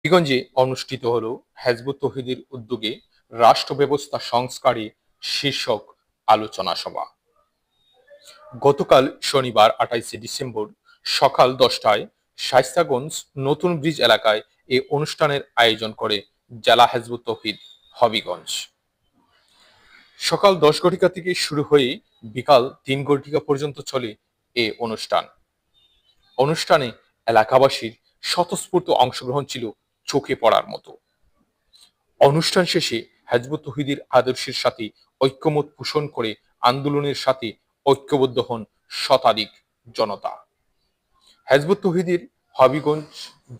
হবিগঞ্জে অনুষ্ঠিত হলো হেজবুত তৌহিদের উদ্যোগে রাষ্ট্র ব্যবস্থা সংস্কারে শীর্ষক আলোচনা সভা। গতকাল শনিবার 28শে ডিসেম্বর সকাল 10টায় শায়েস্তাগঞ্জ নতুন ব্রিজ এলাকায় এ অনুষ্ঠানের আয়োজন করে জেলা হেজবুত তৌহিদ হবিগঞ্জ। সকাল 10 ঘটিকা থেকে শুরু হয়ে বিকাল 3 ঘটিকা পর্যন্ত চলে এ অনুষ্ঠানে এলাকাবাসীর স্বতঃস্ফূর্ত অংশগ্রহণ ছিল চোখে পড়ার মতো। অনুষ্ঠান শেষে হেজবুত তৌহিদের আদর্শের সাথে ঐক্যমত পোষণ করে আন্দোলনের সাথে ঐক্যবদ্ধ হন শতাধিক জনতা। হেজবুত তৌহিদের হবিগঞ্জ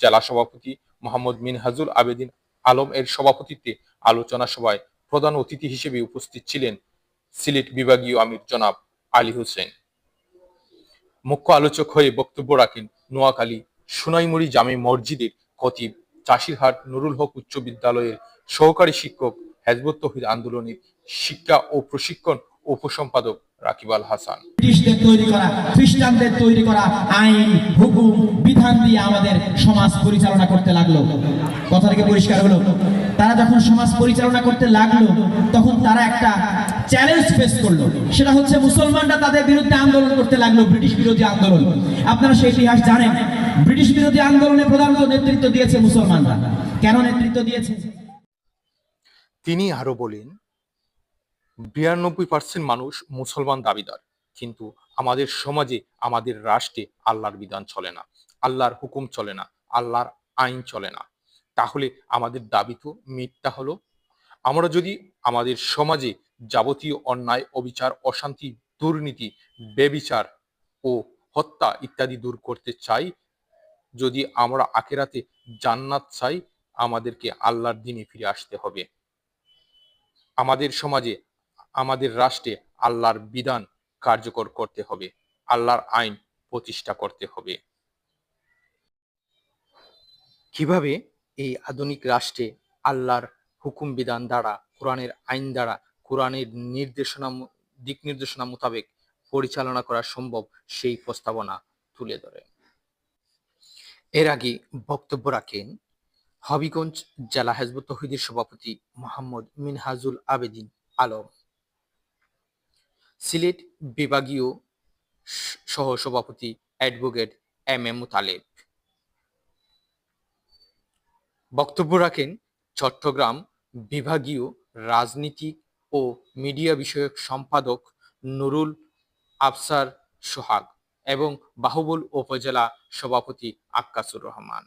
জেলা সভাপতি মোহাম্মদ মিনহাজুল আবেদিন আলম এর সভাপতিত্বে আলোচনা সভায় প্রধান অতিথি হিসেবে উপস্থিত ছিলেন সিলেট বিভাগীয় আমির জনাব আলী হোসেন। মুখ্য আলোচক হয়ে বক্তব্য রাখেন নোয়াখালী সোনাইমুড়ি জামে মসজিদের খতিব চাষিরহাট নুরুল হক উচ্চ বিদ্যালয়ের সহকারী শিক্ষক হেজবুত তৌহিদ আন্দোলনের শিক্ষা ও প্রশিক্ষণ উপসম্পাদক রাকিব আল হাসান। ব্রিটিশদের তৈরি করা, খ্রিস্টানদের তৈরি করা আইন, হুকুম, বিধান দিয়ে আমাদের সমাজ পরিচালনা করতে লাগলো। কথাটাকে পরিষ্কার হলো, তারা যখন সমাজ পরিচালনা করতে লাগলো তখন তারা একটা চ্যালেঞ্জ ফেস করলো। সেটা হচ্ছে মুসলমানরা তাদের বিরুদ্ধে আন্দোলন করতে লাগলো, ব্রিটিশ বিরোধী আন্দোলন। আপনারা সেই ইতিহাস জানেন, ব্রিটিশ বিরোধী আন্দোলনে প্রধানত নেতৃত্ব দিয়েছে মুসলমানরা। কেন নেতৃত্ব দিয়েছে? তিনি আরো বলেন, 92% মানুষ মুসলমান দাবিদার, কিন্তু আমাদের সমাজে, আমাদের রাষ্ট্রে আল্লাহর বিধান চলে না, আল্লাহর হুকুম চলে না, আল্লাহর আইন চলে না। তাহলে আমাদের দাবি তো মিথ্যা হলো। আমরা যদি আমাদের সমাজে যাবতীয় অন্যায়, অবিচার, অশান্তি, দুর্নীতি, বেবিচার ও হত্যা ইত্যাদি দূর করতে চাই, যদি আমরা আখিরাতে জান্নাত চাই, আমাদেরকে আল্লাহর দ্বীনে ফিরে আসতে হবে। আমাদের সমাজে, আমাদের রাষ্ট্রে আল্লাহর বিধান কার্যকর করতে হবে, আল্লাহর আইন প্রতিষ্ঠা করতে হবে। কিভাবে এই আধুনিক রাষ্ট্রে আল্লাহর হুকুম বিধান দ্বারা, কোরআনের আইন দ্বারা, কোরআনের দিক নির্দেশনা মোতাবেক পরিচালনা করা সম্ভব, সেই প্রস্তাবনা তুলে ধরে। এর আগে বক্তব্য রাখেন হবিগঞ্জ জেলা হেজবুত তৌহিদের সভাপতি মোহাম্মদ মিনহাজুল আবেদিন আলম, সিলেট বিভাগীয় সহ সভাপতি অ্যাডভোকেট এম মুতালেব। বক্তব্য রাখেন চট্টগ্রাম বিভাগীয় রাজনীতি ও মিডিয়া বিষয়ক সম্পাদক নুরুল আফসার সোহাগ এবং বাহুবল উপজেলা সভাপতি আক্কাসুর রহমান।